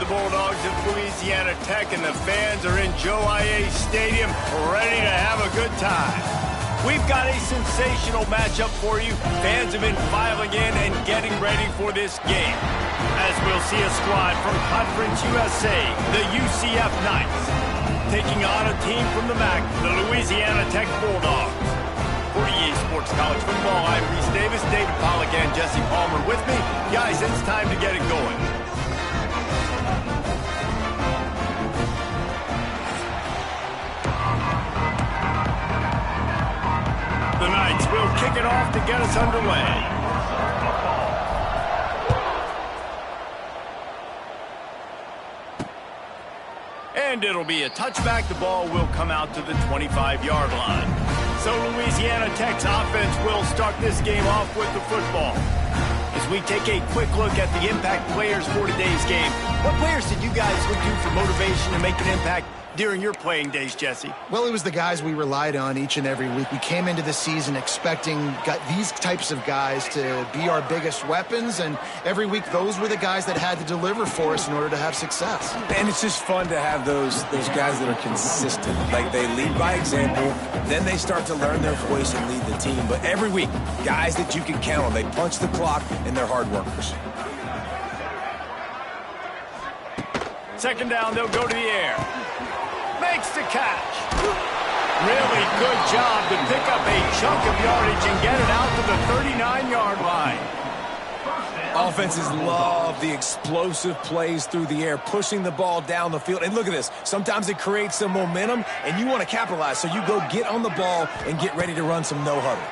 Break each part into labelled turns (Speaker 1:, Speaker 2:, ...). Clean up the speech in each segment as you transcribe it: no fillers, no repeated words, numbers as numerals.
Speaker 1: Bulldogs of Louisiana Tech, and the fans are in Joe IA Stadium ready to have a good time. We've got a sensational matchup for you. Fans have been filing in and getting ready for this game, as we'll see a squad from Conference USA, the UCF Knights, taking on a team from the MAC, the Louisiana Tech Bulldogs. For EA Sports College Football, I'm Reese Davis, David Pollack, and Jesse Palmer with me. Guys, it's time to get it going. The Knights will kick it off to get us underway. And it'll be a touchback. The ball will come out to the 25-yard line. So Louisiana Tech's offense will start this game off with the football. As we take a quick look at the impact players for today's game, what players did you guys look to for motivation to make an impact during your playing days, Jesse?
Speaker 2: Well, it was the guys we relied on each and every week. We came into the season expecting these types of guys to be our biggest weapons, and every week those were the guys that had to deliver for us in order to have success.
Speaker 3: And it's just fun to have those guys that are consistent. Like, they lead by example, then they start to learn their voice and lead the team. But every week, guys that you can count on. They punch the clock, and they're hard workers.
Speaker 1: Second down, they'll go to the air. Makes the catch. Really good job to pick up a chunk of yardage and get it out to the 39-yard line.
Speaker 3: Offenses love the explosive plays through the air, pushing the ball down the field. And look at this. Sometimes it creates some momentum, and you want to capitalize. So you go get on the ball and get ready to run some no-huddle.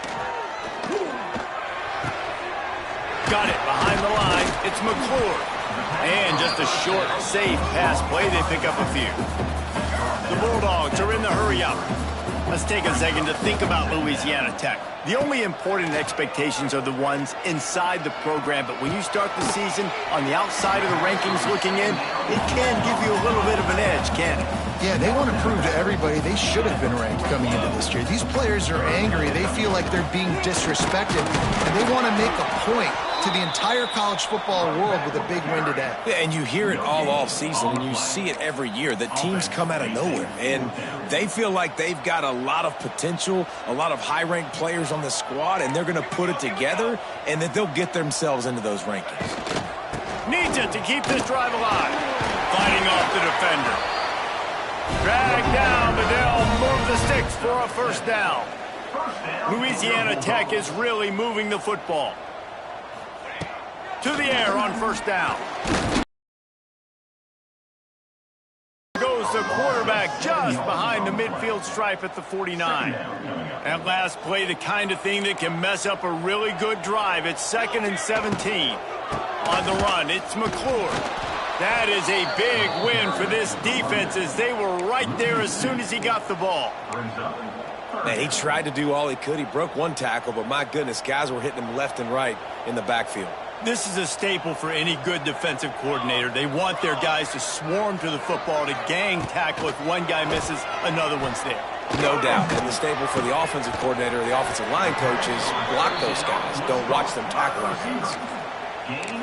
Speaker 1: Got it behind the line. It's McClure. And just a short, safe pass play. They pick up a few. The Bulldogs are in the hurry-up. Let's take a second to think about Louisiana Tech. The only important expectations are the ones inside the program, but when you start the season on the outside of the rankings looking in, it can give you a little bit of an edge, can't it?
Speaker 2: Yeah, they want to prove to everybody they should have been ranked coming into this year. These players are angry. They feel like they're being disrespected, and they want to make a point to the entire college football world with a big win today.
Speaker 3: Yeah, and you hear it all off season, and you see it every year, that teams come out of nowhere, and they feel like they've got a lot of potential, a lot of high-ranked players on the squad, and they're going to put it together, and that they'll get themselves into those rankings.
Speaker 1: Needs it to keep this drive alive. Fighting off the defender. Dragged down, but they'll move the sticks for a first down. Louisiana Tech is really moving the football. To the air on first down. Goes the quarterback just behind the midfield stripe at the 49. That last play, the kind of thing that can mess up a really good drive. It's 2nd and 17. On the run, it's McClure. That is a big win for this defense, as they were right there as soon as he got the ball.
Speaker 3: Man, he tried to do all he could. He broke one tackle, but my goodness, guys were hitting him left and right in the backfield.
Speaker 1: This is a staple for any good defensive coordinator. They want their guys to swarm to the football, to gang tackle. If one guy misses, another one's there.
Speaker 3: No doubt. And the staple for the offensive coordinator or the offensive line coach is block those guys. Don't watch them tackle our guys.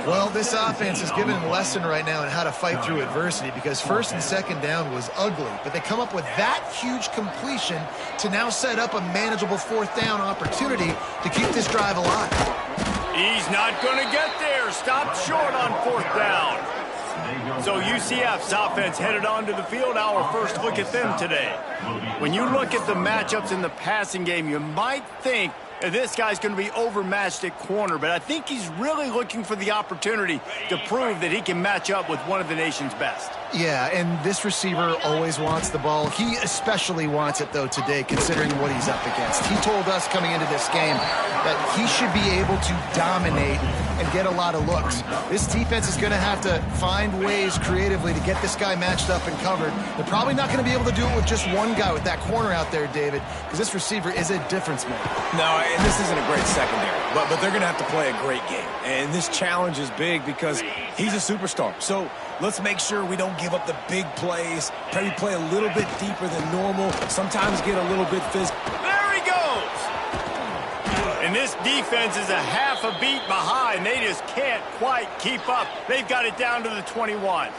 Speaker 2: Well, this offense is giving a lesson right now on how to fight through adversity, because 1st and 2nd down was ugly, but they come up with that huge completion to now set up a manageable 4th down opportunity to keep this drive alive.
Speaker 1: He's not going to get there. Stopped short on 4th down. So UCF's offense headed onto the field. Our first look at them today. When you look at the matchups in the passing game, you might think this guy's going to be overmatched at corner, but I think he's really looking for the opportunity to prove that he can match up with one of the nation's best.
Speaker 2: Yeah, and this receiver always wants the ball. He especially wants it, though, today, considering what he's up against. He told us coming into this game that he should be able to dominate and get a lot of looks. This defense is going to have to find ways creatively to get this guy matched up and covered. They're probably not going to be able to do it with just one guy with that corner out there, David, because this receiver is a difference maker.
Speaker 3: No, and this isn't a great secondary, but they're going to have to play a great game. And this challenge is big because he's a superstar. So let's make sure we don't give up the big plays, maybe play a little bit deeper than normal, sometimes get a little bit physical.
Speaker 1: There he goes! And this defense is a half a beat behind. They just can't quite keep up. They've got it down to the 21.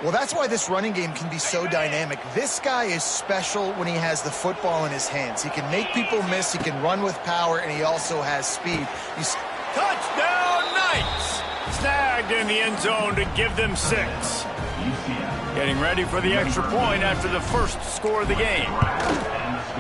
Speaker 2: Well, that's why this running game can be so dynamic. This guy is special when he has the football in his hands. He can make people miss, he can run with power, and he also has speed.
Speaker 1: Touchdown, Knights! Snagged in the end zone to give them 6. Getting ready for the extra point after the first score of the game.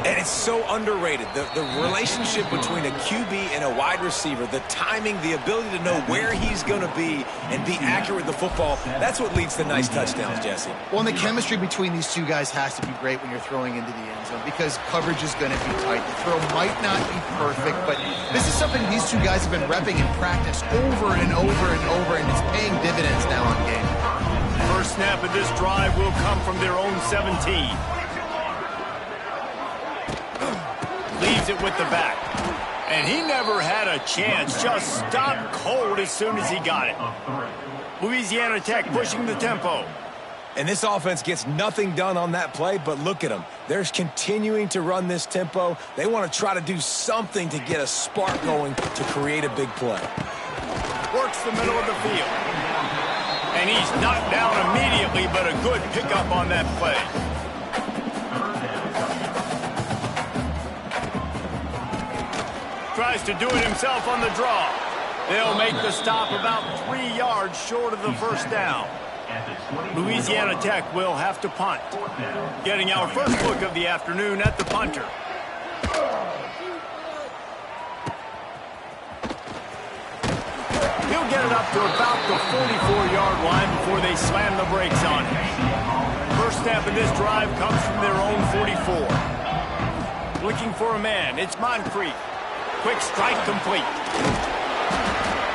Speaker 3: And it's so underrated. The relationship between a QB and a wide receiver, the timing, the ability to know where he's going to be and be accurate with the football, that's what leads to nice touchdowns, Jesse.
Speaker 2: Well, and the chemistry between these two guys has to be great when you're throwing into the end zone because coverage is going to be tight. The throw might not be perfect, but this is something these two guys have been repping in practice over and over and over, and it's paying dividends now on game.
Speaker 1: First snap of this drive will come from their own 17. Leaves it with the back. And he never had a chance. Just stopped cold as soon as he got it. Louisiana Tech pushing the tempo.
Speaker 3: And this offense gets nothing done on that play, but look at them. They're continuing to run this tempo. They want to try to do something to get a spark going to create a big play.
Speaker 1: Works the middle of the field. And he's knocked down immediately, but a good pickup on that play. Tries to do it himself on the draw. They'll make the stop about 3 yards short of the first down. Louisiana Tech will have to punt. Getting our first look of the afternoon at the punter. He'll get it up to about the 44-yard line before they slam the brakes on him. First snap of this drive comes from their own 44. Looking for a man. It's Moncrief. Quick strike complete.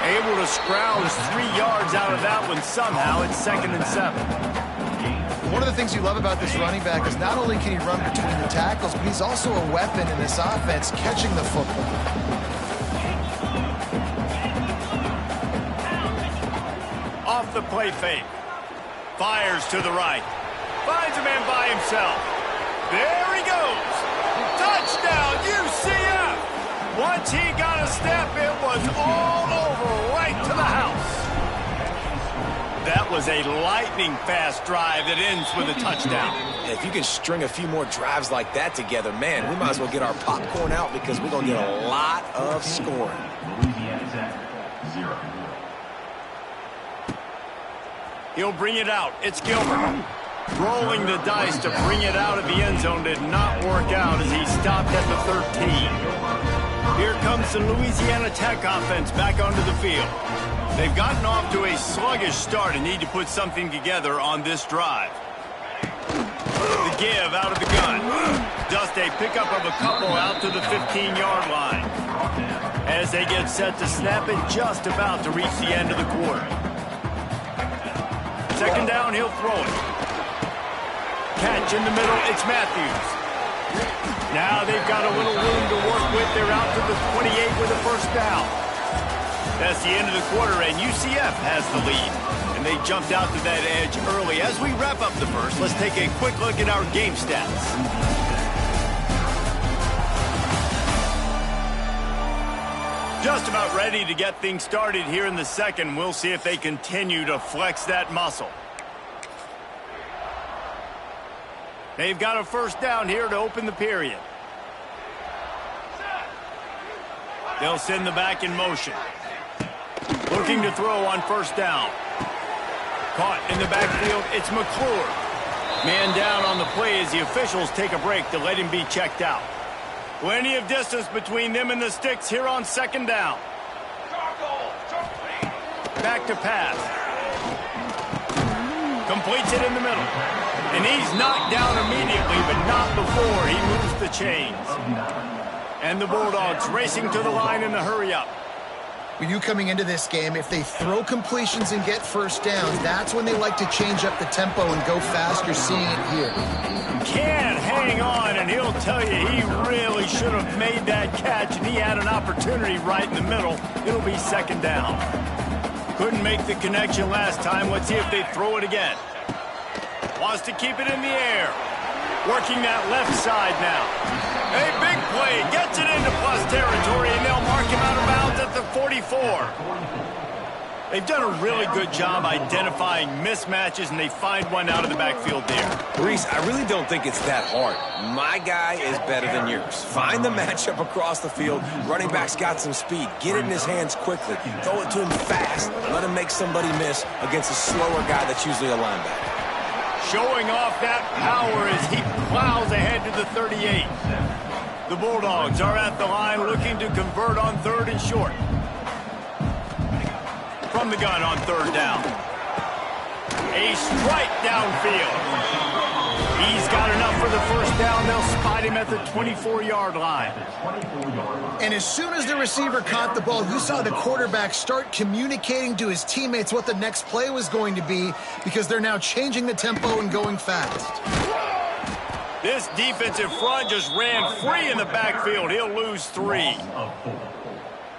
Speaker 1: Able to scrounge 3 yards out of that one somehow. It's 2nd and 7.
Speaker 2: One of the things you love about this running back is not only can he run between the tackles, but he's also a weapon in this offense catching the football.
Speaker 1: Off the play fake. Fires to the right. Finds a man by himself. There he goes. Touchdown, UCF! Once he got a step, it was all over right to the house. That was a lightning-fast drive that ends with a touchdown.
Speaker 3: If you can string a few more drives like that together, man, we might as well get our popcorn out because we're going to get a lot of scoring.
Speaker 1: He'll bring it out. It's Gilbert. Rolling the dice to bring it out of the end zone did not work out as he stopped at the 13. Here comes the Louisiana Tech offense back onto the field. They've gotten off to a sluggish start and need to put something together on this drive. The give out of the gun. Just a pickup of a couple out to the 15-yard line. As they get set to snap it, just about to reach the end of the quarter. Second down, he'll throw it. Catch in the middle, it's Matthews. Now they've got a little room to work with. They're out to the 28 with a first down. That's the end of the quarter, and UCF has the lead. And they jumped out to that edge early. As we wrap up the first, let's take a quick look at our game stats. Just about ready to get things started here in the second. We'll see if they continue to flex that muscle. They've got a first down here to open the period. They'll send the back in motion. Looking to throw on first down. Caught in the backfield, it's McClure. Man down on the play as the officials take a break to let him be checked out. Plenty of distance between them and the sticks here on second down. Back to pass. Completes it in the middle. And he's knocked down immediately, but not before he moves the chains. And the Bulldogs racing to the line in the hurry-up.
Speaker 2: With you coming into this game, if they throw completions and get first downs, that's when they like to change up the tempo and go fast. You're seeing it here.
Speaker 1: Can't hang on, and he'll tell you he really should have made that catch, and he had an opportunity right in the middle. It'll be second down. Couldn't make the connection last time. Let's see if they throw it again. Wants to keep it in the air. Working that left side now. A big play. Gets it into plus territory, and they'll mark him out of bounds at the 44. They've done a really good job identifying mismatches, and they find one out of the backfield there.
Speaker 3: Reese, I really don't think it's that hard. My guy is better than yours. Find the matchup across the field. Running back's got some speed. Get it in his hands quickly. Throw it to him fast. Let him make somebody miss against a slower guy that's usually a linebacker.
Speaker 1: Showing off that power as he plows ahead to the 38. The Bulldogs are at the line looking to convert on 3rd and short. From the gun on 3rd down. A strike downfield. He's got enough for the first down. They'll spot him at the 24-yard line.
Speaker 2: And as soon as the receiver caught the ball, you saw the quarterback start communicating to his teammates what the next play was going to be, because they're now changing the tempo and going fast.
Speaker 1: This defensive front just ran free in the backfield. He'll lose 3.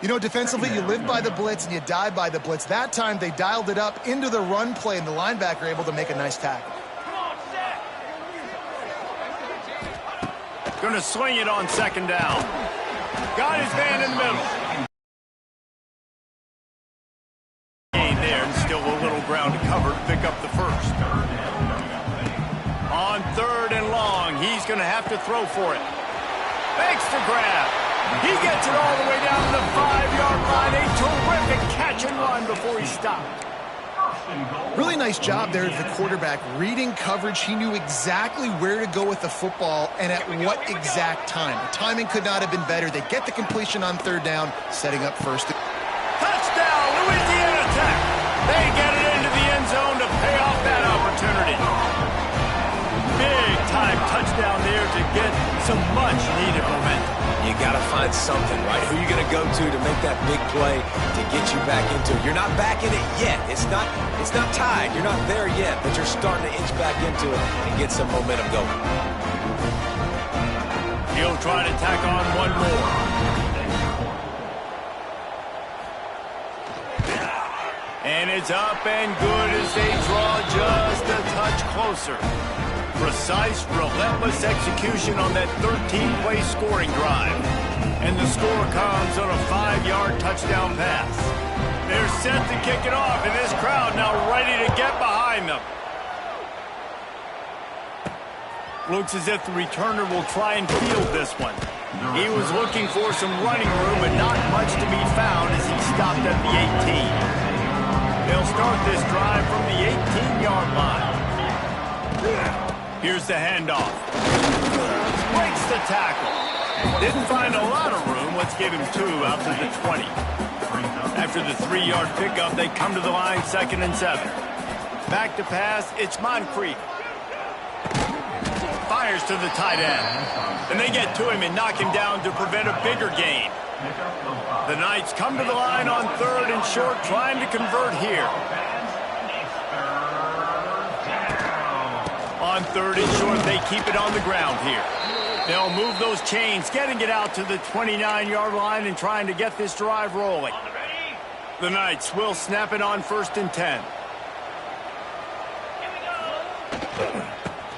Speaker 2: You know, defensively, you live by the blitz and you die by the blitz. That time, they dialed it up into the run play, and the linebacker able to make a nice tackle.
Speaker 1: Going to sling it on 2nd down. Got his man in the middle. Gain there, and still a little ground to cover to pick up the first. On 3rd and long, he's going to have to throw for it. Makes the grab. He gets it all the way down to the 5-yard line. A terrific catch and run before he stopped.
Speaker 2: Really nice job there of the quarterback reading coverage. He knew exactly where to go with the football and at what exact time. The timing could not have been better. They get the completion on 3rd down, setting up first.
Speaker 1: Touchdown, Louisiana Tech. They get it into the end zone to pay off that opportunity. Big-time touchdown there to get some much-needed momentum.
Speaker 3: You got to find something, right? Who are you going to go to make that big play to get you back into it? You're not back in it yet. It's not tied. You're not there yet, but you're starting to inch back into it and get some momentum going.
Speaker 1: He'll try to tack on one more. And it's up and good as they draw just a touch closer. Precise, relentless execution on that 13-play scoring drive. And the score comes on a 5-yard touchdown pass. They're set to kick it off, and this crowd now ready to get behind them. Looks as if the returner will try and field this one. He was looking for some running room, but not much to be found as he stopped at the 18. They'll start this drive from the 18-yard line. Here's the handoff. Breaks the tackle. Didn't find a lot of room. Let's give him 2 out to the 20. After the 3-yard pickup, they come to the line 2nd and 7. Back to pass, it's Moncrief. Fires to the tight end. And they get to him and knock him down to prevent a bigger gain. The Knights come to the line on 3rd and short, trying to convert here. On 3rd and short, they keep it on the ground here. They'll move those chains, getting it out to the 29-yard line and trying to get this drive rolling. The Knights will snap it on 1st and 10.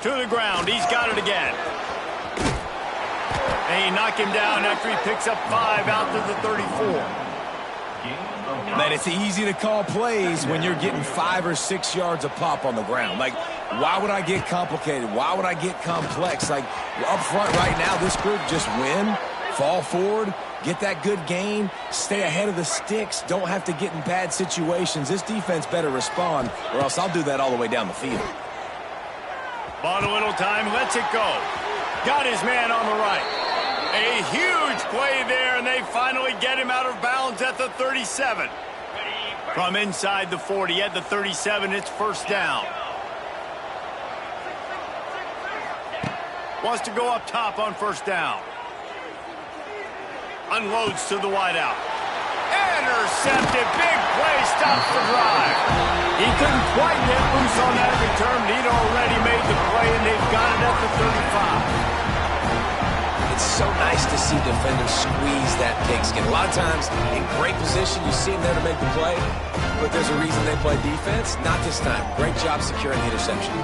Speaker 1: To the ground, he's got it again. They knock him down after he picks up 5 out to the 34.
Speaker 3: Man, it's easy to call plays when you're getting 5 or 6 yards a pop on the ground. Like, why would I get complicated? Why would I get complex? Like, up front right now, this group just win, fall forward, get that good gain, stay ahead of the sticks, don't have to get in bad situations. This defense better respond, or else I'll do that all the way down the field.
Speaker 1: Bought a little time, lets it go. Got his man on the right. A huge play there, and they finally get him out of bounds at the 37. From inside the 40 at the 37, it's 1st down. Wants to go up top on 1st down. Unloads to the wideout. Intercepted. Big play. Stops the drive. He couldn't quite get loose on that return, but he'd already made the play, and they've got it at the 35.
Speaker 3: It's so nice to see defenders squeeze that pigskin. A lot of times, in great position, you see them there to make the play, but there's a reason they play defense. Not this time. Great job securing the interception.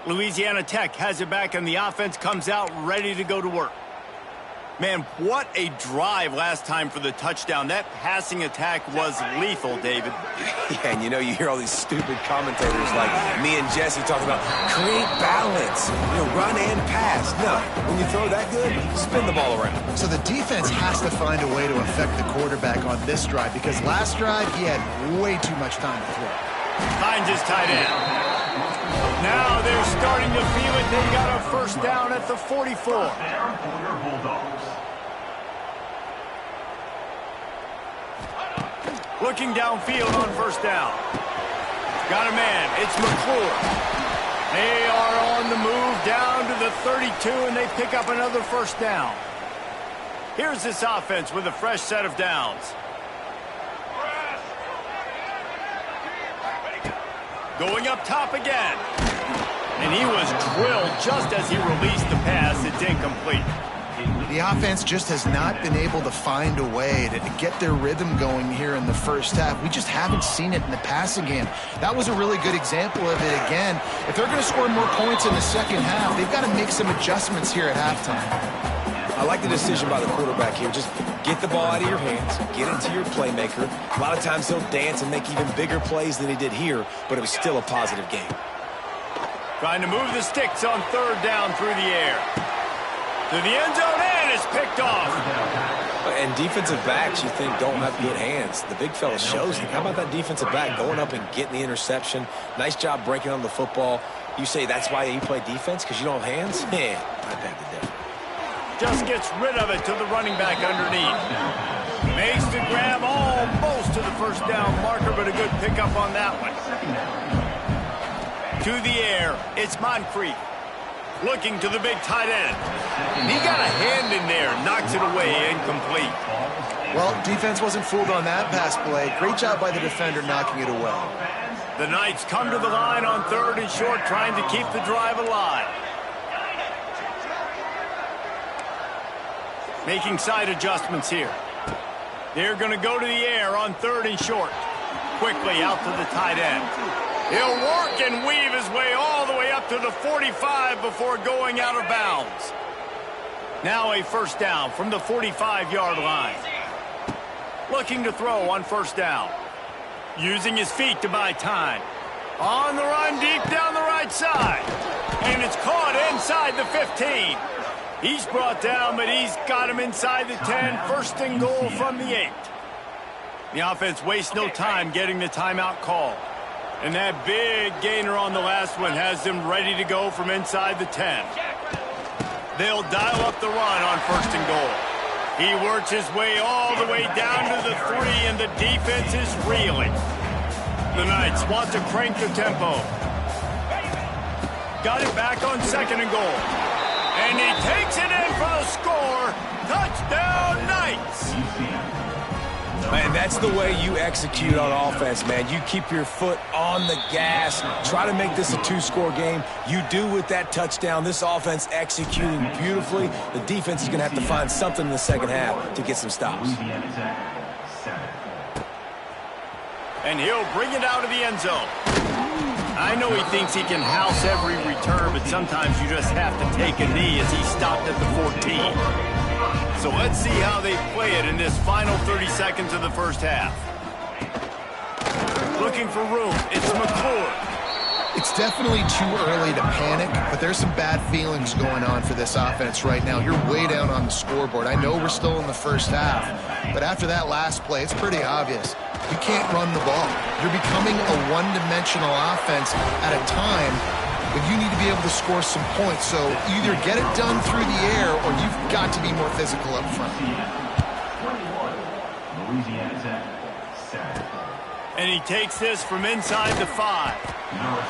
Speaker 1: Louisiana Tech has it back, and the offense comes out ready to go to work. Man, what a drive last time for the touchdown. That passing attack was lethal, David.
Speaker 3: Yeah, and you hear all these stupid commentators like me and Jesse talking about create balance, run and pass. No, when you throw that good, spin the ball around.
Speaker 2: So the defense has to find a way to affect the quarterback on this drive because last drive he had way too much time to throw.
Speaker 1: Finds his tight end. Now they're starting to feel it. They got a first down at the 44. Looking downfield on first down. Got a man. It's McClure. They are on the move down to the 32, and they pick up another first down. Here's this offense with a fresh set of downs. Going up top again. And he was drilled just as he released the pass. It's incomplete.
Speaker 2: The offense just has not been able to find a way to get their rhythm going here in the first half. We just haven't seen it in the passing game. That was a really good example of it again. If they're going to score more points in the second half, they've got to make some adjustments here at halftime.
Speaker 3: I like the decision by the quarterback here. Just get the ball out of your hands, get it to your playmaker. A lot of times he'll dance and make even bigger plays than he did here, but it was still a positive game.
Speaker 1: Trying to move the sticks on third down through the air. To the end zone, and it's picked off.
Speaker 3: And defensive backs, you think, don't have good hands. The big fella shows it. How about that defensive back going up and getting the interception? Nice job breaking on the football. You say that's why you play defense, because you don't have hands? Yeah, I beg to differ.
Speaker 1: Just gets rid of it to the running back underneath. Makes the grab almost to the first down marker, but a good pickup on that one. To the air, it's Moncrief. Looking to the big tight end. He got a hand in there, knocks it away, incomplete.
Speaker 2: Well, defense wasn't fooled on that pass play. Great job by the defender knocking it away.
Speaker 1: The Knights come to the line on third and short, trying to keep the drive alive. Making side adjustments here. They're going to go to the air on third and short. Quickly out to the tight end. He'll work and weave his way all the way up to the 45 before going out of bounds. Now a first down from the 45-yard line. Looking to throw on first down. Using his feet to buy time. On the run deep down the right side. And it's caught inside the 15. He's brought down, but he's got him inside the 10. First and goal from the 8. The offense wastes no time getting the timeout call. And that big gainer on the last one has them ready to go from inside the 10. They'll dial up the run on first and goal. He works his way all the way down to the 3, and the defense is reeling. The Knights want to crank the tempo. Got it back on second and goal. And he takes it in for the score. Touchdown, Knights!
Speaker 3: Man, that's the way you execute on offense, man. You keep your foot on the gas. Try to make this a 2-score game. You do with that touchdown. This offense executing beautifully. The defense is going to have to find something in the second half to get some stops.
Speaker 1: And he'll bring it out of the end zone. I know he thinks he can house every return, but sometimes you just have to take a knee as he stopped at the 14. So let's see how they play it in this final 30 seconds of the first half. Looking for room. It's McClure.
Speaker 2: It's definitely too early to panic, but there's some bad feelings going on for this offense right now. You're way down on the scoreboard. I know we're still in the first half, but after that last play, it's pretty obvious. You can't run the ball. You're becoming a one-dimensional offense at a time when you need to be able to score some points. So either get it done through the air or you've got to be more physical up front.
Speaker 1: And he takes this from inside the 5.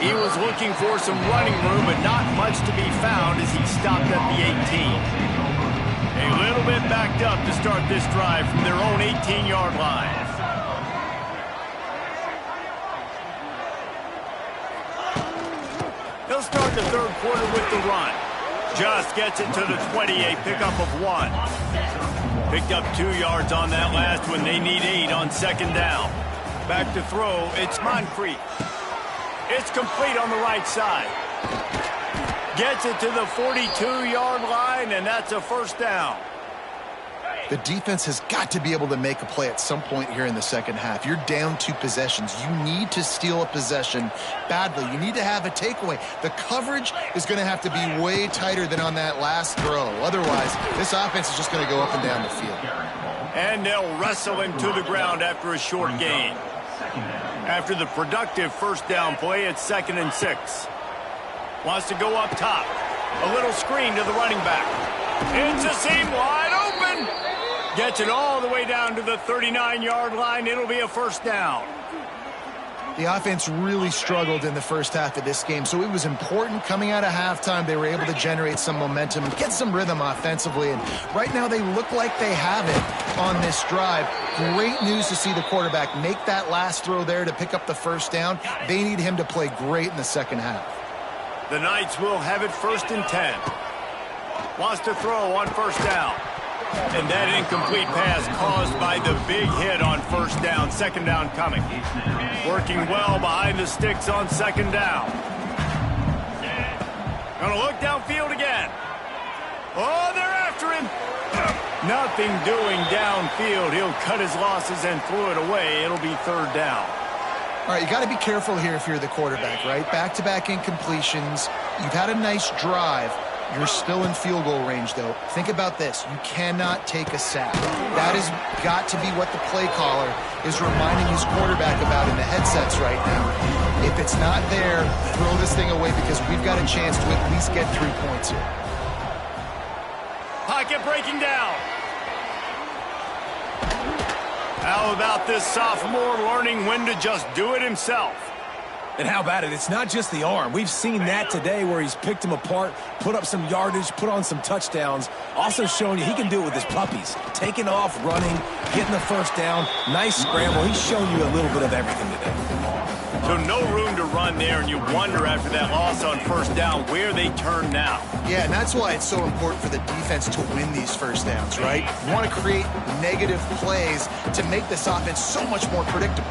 Speaker 1: He was looking for some running room, but not much to be found as he stopped at the 18. A little bit backed up to start this drive from their own 18-yard line. They'll start the third quarter with the run. Just gets it to the 20, a pickup of 1. Picked up 2 yards on that last one. They need 8 on second down. Back to throw, it's Moncrief. It's complete on the right side. Gets it to the 42-yard line, and that's a first down.
Speaker 2: The defense has got to be able to make a play at some point here in the second half. You're down 2 possessions. You need to steal a possession badly. You need to have a takeaway. The coverage is going to have to be way tighter than on that last throw. Otherwise, this offense is just going to go up and down the field.
Speaker 1: And they'll wrestle him to the ground after a short gain. After the productive first down play, it's 2nd and 6. Wants to go up top. A little screen to the running back. It's a seam wide open. Gets it all the way down to the 39-yard line. It'll be a first down.
Speaker 2: The offense really struggled in the first half of this game, so it was important coming out of halftime. They were able to generate some momentum and get some rhythm offensively, and right now they look like they have it on this drive. Great news to see the quarterback make that last throw there to pick up the first down. They need him to play great in the second half.
Speaker 1: The Knights will have it 1st and 10. Wants to throw on first down. And that incomplete pass caused by the big hit on first down. Second down coming. Working well behind the sticks on second down. Gonna look downfield again. Oh, they're after him. Nothing doing downfield. He'll cut his losses and throw it away. It'll be 3rd down.
Speaker 2: All right, you got to be careful here if you're the quarterback, right? Back-to-back incompletions. You've had a nice drive. You're still in field goal range, though. Think about this. You cannot take a sack. That has got to be what the play caller is reminding his quarterback about in the headsets right now. If it's not there, throw this thing away because we've got a chance to at least get 3 points here.
Speaker 1: Pocket breaking down. How about this sophomore learning when to just do it himself?
Speaker 3: And how about it? It's not just the arm. We've seen that today where he's picked them apart, put up some yardage, put on some touchdowns. Also showing you he can do it with his puppies. Taking off, running, getting the first down. Nice scramble. He's shown you a little bit of everything today.
Speaker 1: So no room to run there, and you wonder after that loss on first down where they turn now.
Speaker 2: Yeah, and that's why it's so important for the defense to win these first downs, right? You want to create negative plays to make this offense so much more predictable.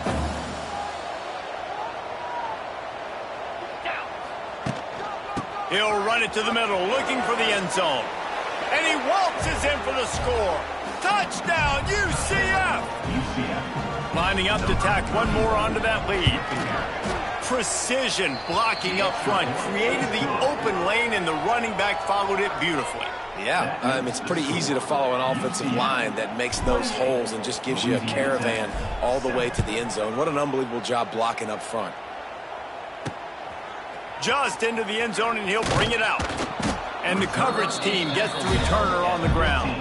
Speaker 1: He'll run it to the middle, looking for the end zone. And he waltzes in for the score. Touchdown, UCF! Lining up to tack one more onto that lead. Precision blocking up front. Created the open lane, and the running back followed it beautifully.
Speaker 3: Yeah, it's pretty easy to follow an offensive line that makes those holes and just gives you a caravan all the way to the end zone. What an unbelievable job blocking up front.
Speaker 1: Just into the end zone, and he'll bring it out. And the coverage team gets the returner on the ground.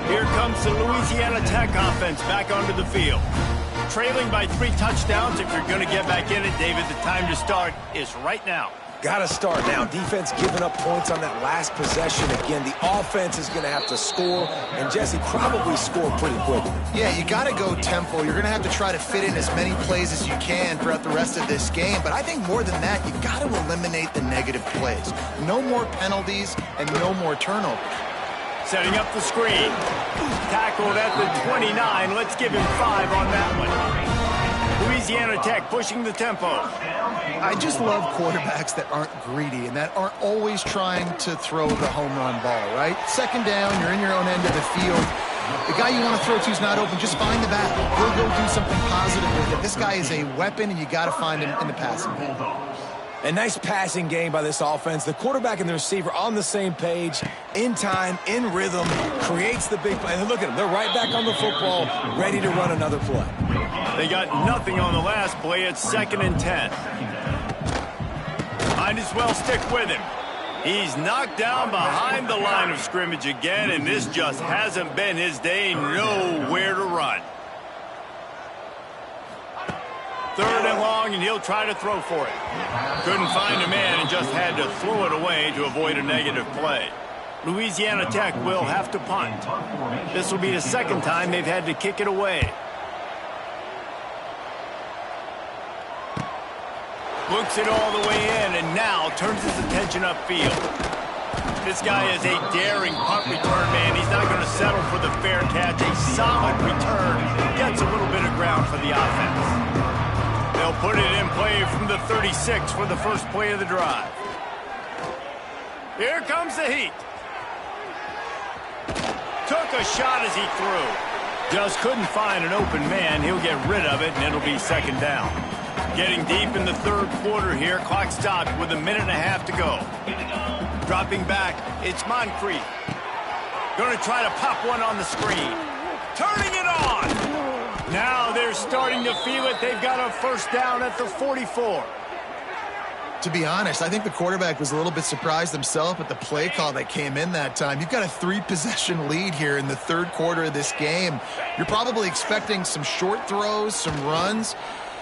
Speaker 1: Here comes the Louisiana Tech offense back onto the field. Trailing by 3 touchdowns. If you're going to get back in it, David, the time to start is right now.
Speaker 3: Got to start now. Defense giving up points on that last possession. Again, the offense is going to have to score, and Jesse probably score pretty quickly.
Speaker 2: Yeah, you got to go tempo. You're going to have to try to fit in as many plays as you can throughout the rest of this game. But I think more than that, you've got to eliminate the negative plays. No more penalties and no more turnovers.
Speaker 1: Setting up the screen. Tackled at the 29. Let's give him 5 on that one. Louisiana Tech pushing the tempo.
Speaker 2: I just love quarterbacks that aren't greedy and that aren't always trying to throw the home run ball, right? Second down, you're in your own end of the field. The guy you want to throw to is not open. Just find the back. He'll go do something positive with it. This guy is a weapon, and you got to find him in the passing game.
Speaker 3: A nice passing game by this offense. The quarterback and the receiver on the same page, in time, in rhythm, creates the big play. And look at them. They're right back on the football, ready to run another play.
Speaker 1: They got nothing on the last play. It's 2nd and 10. Might as well stick with him. He's knocked down behind the line of scrimmage again, and this just hasn't been his day. Nowhere to run. 3rd and long, and he'll try to throw for it. Couldn't find a man and just had to throw it away to avoid a negative play. Louisiana Tech will have to punt. This will be the 2nd time they've had to kick it away. Looks it all the way in, and now turns his attention upfield. This guy is a daring punt return man. He's not going to settle for the fair catch. A solid return. Gets a little bit of ground for the offense. They'll put it in play from the 36 for the first play of the drive. Here comes the heat. Took a shot as he threw. Just couldn't find an open man. He'll get rid of it, and it'll be second down. Getting deep in the third quarter here. Clock stopped with 1.5 minutes to go. Dropping back, it's Moncrief. Going to try to pop one on the screen. Turning it on. Now they're starting to feel it. They've got a first down at the 44.
Speaker 2: To be honest, I think the quarterback was a little bit surprised himself at the play call that came in that time. You've got a 3-possession lead here in the third quarter of this game. You're probably expecting some short throws, some runs.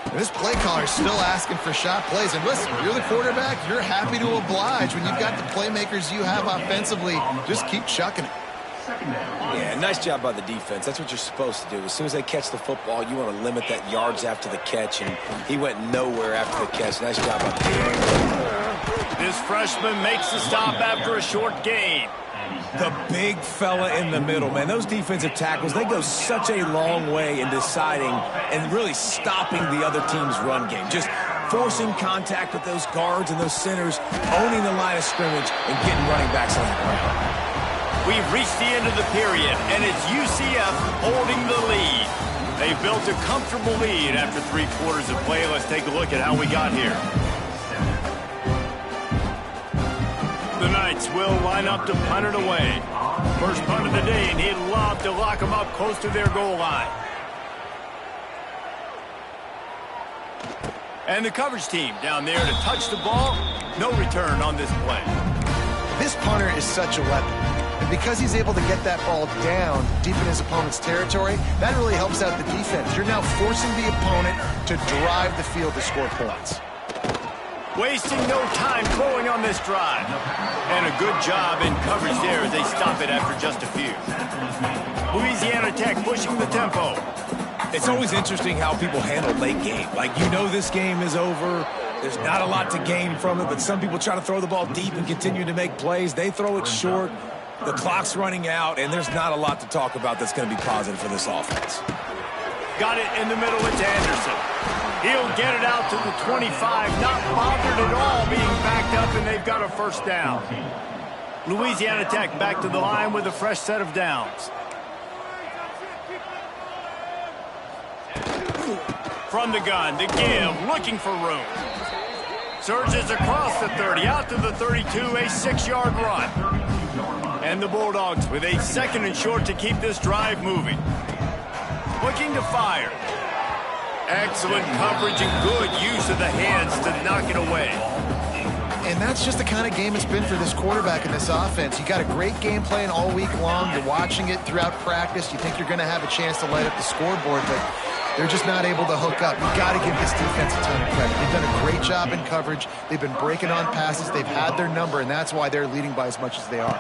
Speaker 2: And this play caller is still asking for shot plays. And listen, you're the quarterback. You're happy to oblige when you've got the playmakers you have offensively. Just keep chucking it.
Speaker 3: Yeah, nice job by the defense. That's what you're supposed to do. As soon as they catch the football, you want to limit that yards after the catch, and he went nowhere after the catch. Nice job by the defense.
Speaker 1: This freshman makes the stop after a short gain.
Speaker 3: The big fella in the middle, man. Those defensive tackles, they go such a long way in deciding and really stopping the other team's run game. Just forcing contact with those guards and those centers, owning the line of scrimmage, and getting running backs on the ground.
Speaker 1: We've reached the end of the period, and it's UCF holding the lead. They've built a comfortable lead after 3 quarters of play. Let's take a look at how we got here. The Knights will line up to punt it away. First punt of the day, and he'd love to lock them up close to their goal line. And the coverage team down there to touch the ball. No return on this play.
Speaker 2: This punter is such a weapon. And because he's able to get that ball down deep in his opponent's territory, that really helps out the defense. You're now forcing the opponent to drive the field to score points.
Speaker 1: Wasting no time throwing on this drive. And a good job in coverage there as they stop it after just a few. Louisiana Tech pushing the tempo.
Speaker 3: It's always interesting how people handle late game. Like, you know this game is over. There's not a lot to gain from it, but some people try to throw the ball deep and continue to make plays. They throw it short. The clock's running out, and there's not a lot to talk about that's going to be positive for this offense.
Speaker 1: Got it in the middle. It's Anderson. He'll get it out to the 25. Not bothered at all being backed up, and they've got a first down. Louisiana Tech back to the line with a fresh set of downs. From the gun, to give, looking for room. Surges across the 30, out to the 32, a 6-yard run. And the Bulldogs with a second and short to keep this drive moving. Looking to fire. Excellent coverage and good use of the hands to knock it away.
Speaker 2: And that's just the kind of game it's been for this quarterback in this offense. You got a great game plan all week long. You're watching it throughout practice. You think you're going to have a chance to light up the scoreboard, but they're just not able to hook up. You've got to give this defense a ton of credit. They've done a great job in coverage. They've been breaking on passes. They've had their number, and that's why they're leading by as much as they are.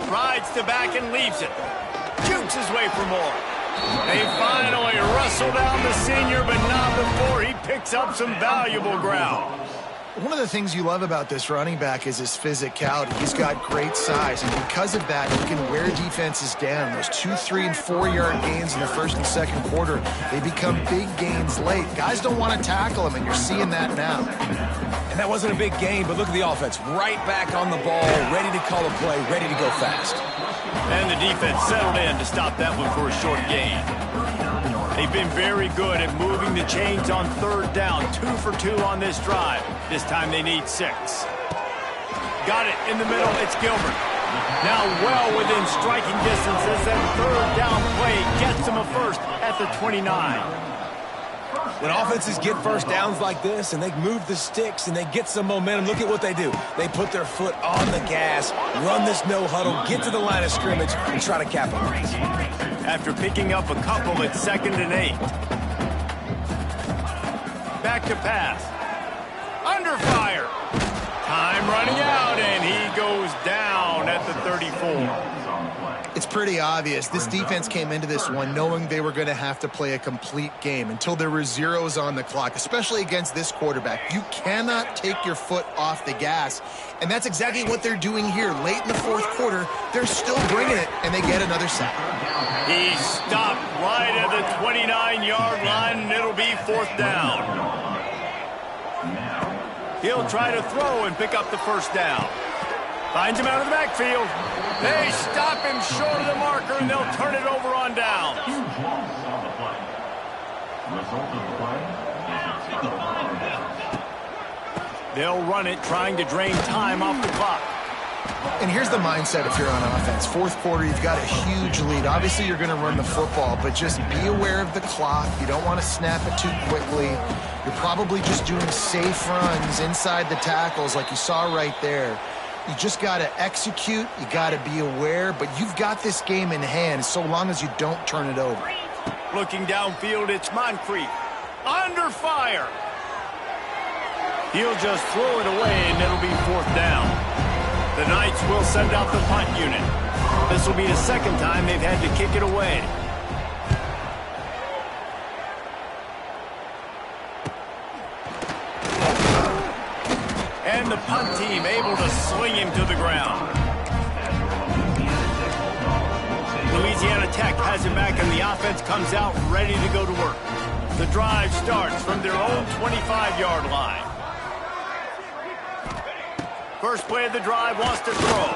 Speaker 1: Rides the back and leaves it. Jukes his way for more. They finally wrestle down the senior, but not before he picks up some valuable ground.
Speaker 2: One of the things you love about this running back is his physicality. He's got great size, and because of that, he can wear defenses down. Those 2-, 3-, and 4-yard gains in the first and second quarter, they become big gains late. Guys don't want to tackle him, and you're seeing that now.
Speaker 3: And that wasn't a big gain, but look at the offense. Right back on the ball, ready to call a play, ready to go fast.
Speaker 1: And the defense settled in to stop that one for a short gain. They've been very good at moving the chains on third down. 2 for 2 on this drive. This time they need 6. Got it in the middle. It's Gilbert. Now well within striking distance as that third down play gets them a first at the 29.
Speaker 3: When offenses get first downs like this and they move the sticks and they get some momentum, look at what they do. They put their foot on the gas, run this no huddle, get to the line of scrimmage, and try to capitalize.
Speaker 1: After picking up a couple at 2nd and 8. Back to pass. Under fire. Time running out, and he goes down at the 34.
Speaker 2: It's pretty obvious. This defense came into this one knowing they were going to have to play a complete game until there were zeros on the clock, especially against this quarterback. You cannot take your foot off the gas, and that's exactly what they're doing here. Late in the fourth quarter, they're still bringing it, and they get another sack.
Speaker 1: He stopped right at the 29-yard line, and it'll be 4th down. He'll try to throw and pick up the first down. Finds him out of the backfield. They stop him short of the marker, and they'll turn it over on downs. They'll run it, trying to drain time off the clock.
Speaker 2: And here's the mindset if you're on offense. Fourth quarter, you've got a huge lead. Obviously, you're going to run the football, but just be aware of the clock. You don't want to snap it too quickly. You're probably just doing safe runs inside the tackles like you saw right there. You just got to execute. You got to be aware, but you've got this game in hand so long as you don't turn it over.
Speaker 1: Looking downfield, it's Moncrief. Under fire. He'll just throw it away, and it'll be fourth down. The Knights will send out the punt unit. This will be the second time they've had to kick it away. And the punt team able to sling him to the ground. Louisiana Tech has it back, and the offense comes out ready to go to work. The drive starts from their own 25-yard line. First play of the drive, wants to throw.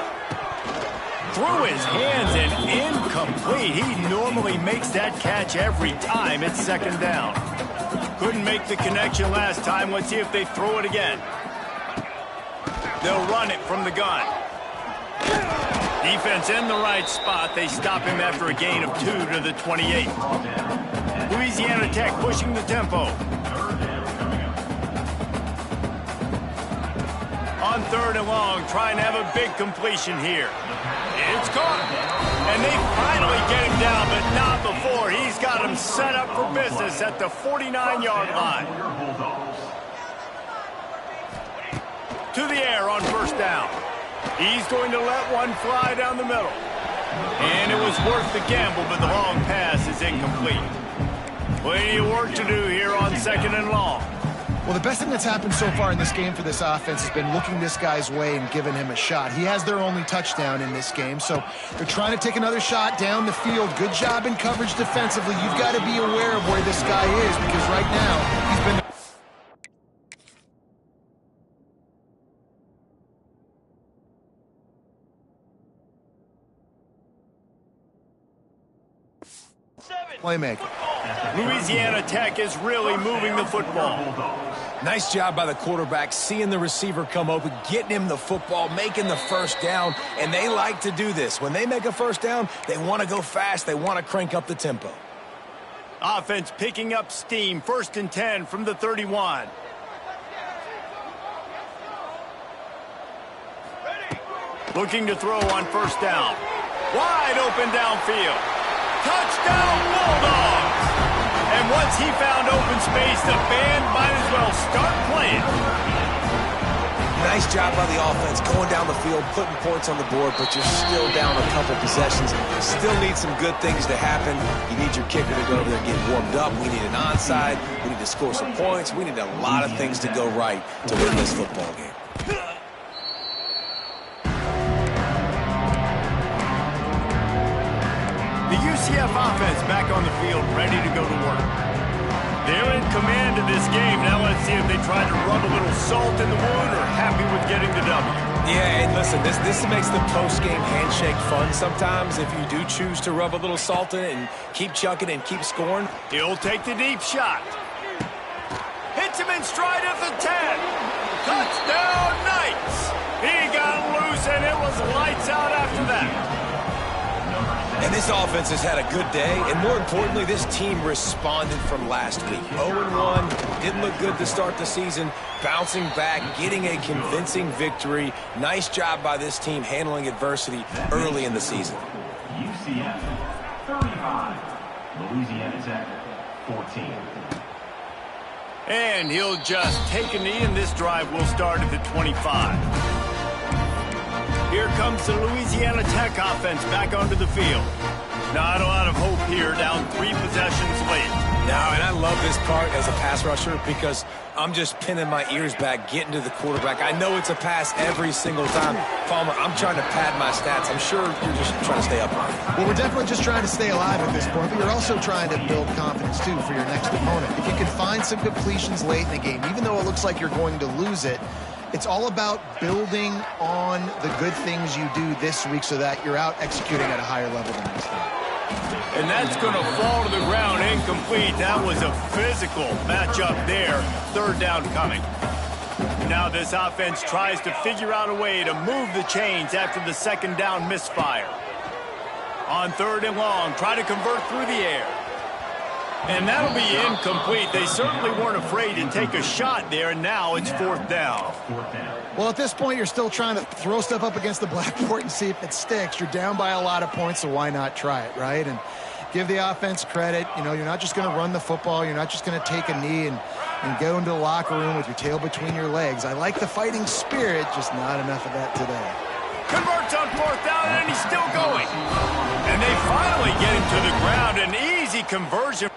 Speaker 1: Through his hands and incomplete. He normally makes that catch every time. It's second down. Couldn't make the connection last time. Let's see if they throw it again. They'll run it from the gun. Defense in the right spot. They stop him after a gain of 2 to the 28. Louisiana Tech pushing the tempo. On third and long, trying to have a big completion here. It's caught. And they finally get him down, but not before. He's got him set up for business at the 49-yard line. To the air on first down. He's going to let one fly down the middle. And it was worth the gamble, but the long pass is incomplete. Plenty of work to do here on second and long.
Speaker 2: Well, the best thing that's happened so far in this game for this offense has been looking this guy's way and giving him a shot. He has their only touchdown in this game, so they're trying to take another shot down the field. Good job in coverage defensively. You've got to be aware of where this guy is because right now he's been... Playmaker.
Speaker 1: Louisiana Tech is really moving the football.
Speaker 3: Nice job by the quarterback, seeing the receiver come open, getting him the football, making the first down, and they like to do this. When they make a first down, they want to go fast. They want to crank up the tempo.
Speaker 1: Offense picking up steam. First and 10 from the 31. Looking to throw on first down. Wide open downfield. Touchdown Bulldogs! And once he found open space, the band might as well start playing.
Speaker 3: Nice job by the offense, going down the field, putting points on the board, but you're still down a couple possessions. Still need some good things to happen. You need your kicker to go over there and get warmed up. We need an onside. We need to score some points. We need a lot of things to go right to win this football game.
Speaker 1: The UCF offense back on the field, ready to go to work. They're in command of this game. Now let's see if they try to rub a little salt in the wound or happy with getting the W.
Speaker 3: Yeah, and listen, this makes the post-game handshake fun sometimes if you do choose to rub a little salt in it and keep chucking and keep scoring.
Speaker 1: He'll take the deep shot. Hits him in stride at the 10. Touchdown Knights! He got loose and it was lights out after that.
Speaker 3: And this offense has had a good day, and more importantly, this team responded from last week. 0-1, didn't look good to start the season, bouncing back, getting a convincing victory. Nice job by this team handling adversity early in the season.
Speaker 4: UCF 35, Louisiana Tech 14.
Speaker 1: And he'll just take a knee, and this drive will start at the 25. Here comes the Louisiana Tech offense back onto the field. Not a lot of hope here, down 3 possessions late.
Speaker 3: Now, and I love this part as a pass rusher because I'm just pinning my ears back, getting to the quarterback. I know it's a pass every single time. Palmer, I'm trying to pad my stats. I'm sure you're just trying to stay up on it.
Speaker 2: Well, we're definitely just trying to stay alive at this point, but you're also trying to build confidence, too, for your next opponent. If you can find some completions late in the game, even though it looks like you're going to lose it, it's all about building on the good things you do this week so that you're out executing at a higher level the next time.
Speaker 1: And that's going to fall to the ground incomplete. That was a physical matchup there. Third down coming. Now this offense tries to figure out a way to move the chains after the second down misfire. On third and long, try to convert through the air. And that'll be incomplete. They certainly weren't afraid to take a shot there, and now it's fourth down.
Speaker 2: Well, at this point, you're still trying to throw stuff up against the blackboard and see if it sticks. You're down by a lot of points, so why not try it, right? And give the offense credit. You know, you're not just going to run the football. You're not just going to take a knee and go into the locker room with your tail between your legs. I like the fighting spirit, just not enough of that today.
Speaker 1: Converts on fourth down, and he's still going. And they finally get him to the ground. An easy conversion.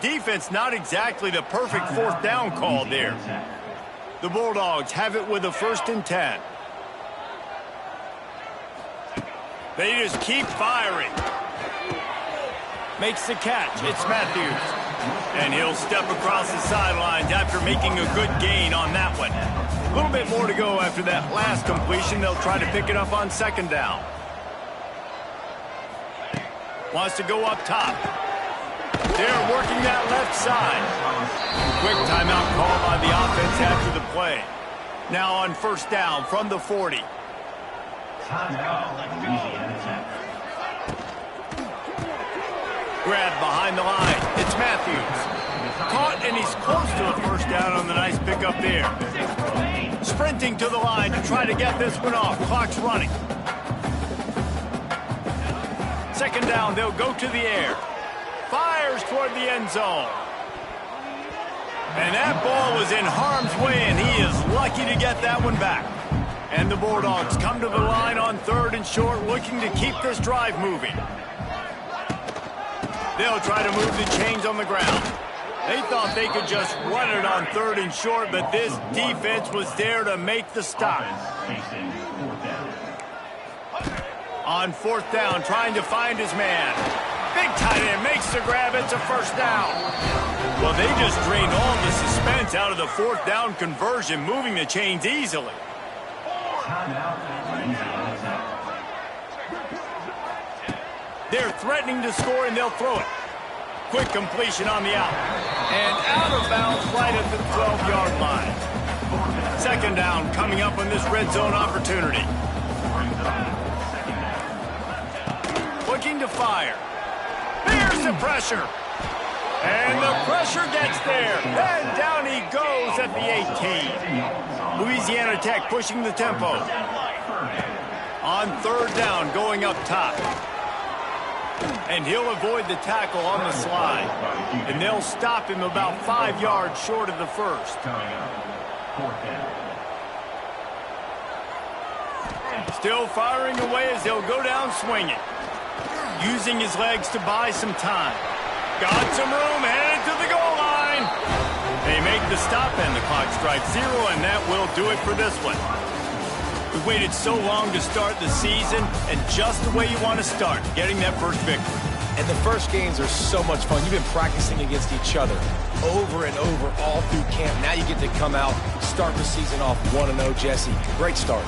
Speaker 1: Defense, not exactly the perfect fourth down call there. The Bulldogs have it with a 1st and 10. They just keep firing. Makes the catch. It's Matthews. And he'll step across the sidelines after making a good gain on that one. A little bit more to go after that last completion. They'll try to pick it up on second down. Wants to go up top. They're working that left side. Quick timeout call by the offense after the play. Now on first down from the 40. Grab behind the line. It's Matthews. Caught, and he's close to a first down on the nice pickup there. Sprinting to the line to try to get this one off. Clock's running. Second down, they'll go to the air. Fires toward the end zone. And that ball was in harm's way, and he is lucky to get that one back. And the Bulldogs come to the line on third and short, looking to keep this drive moving. They'll try to move the chains on the ground. They thought they could just run it on third and short, but this defense was there to make the stop. On fourth down, trying to find his man. Big tight end makes the grab. It's a first down. Well, they just drained all the suspense out of the fourth down conversion, moving the chains easily. They're threatening to score, and they'll throw it. Quick completion on the out. And out of bounds right at the 12-yard line. Second down coming up on this red zone opportunity. Looking to fire. There's the pressure. And the pressure gets there. And down he goes at the 18. Louisiana Tech pushing the tempo. On third down, going up top. And he'll avoid the tackle on the slide. And they'll stop him about 5 yards short of the first. Still firing away as they'll go down swinging. Using his legs to buy some time. Got some room, headed to the goal line. They make the stop, and the clock strikes 0, and that will do it for this one. We waited so long to start the season, and just the way you want to start, getting that first victory.
Speaker 3: And the first games are so much fun. You've been practicing against each other over and over all through camp. Now you get to come out, start the season off 1-0, Jesse. Great start.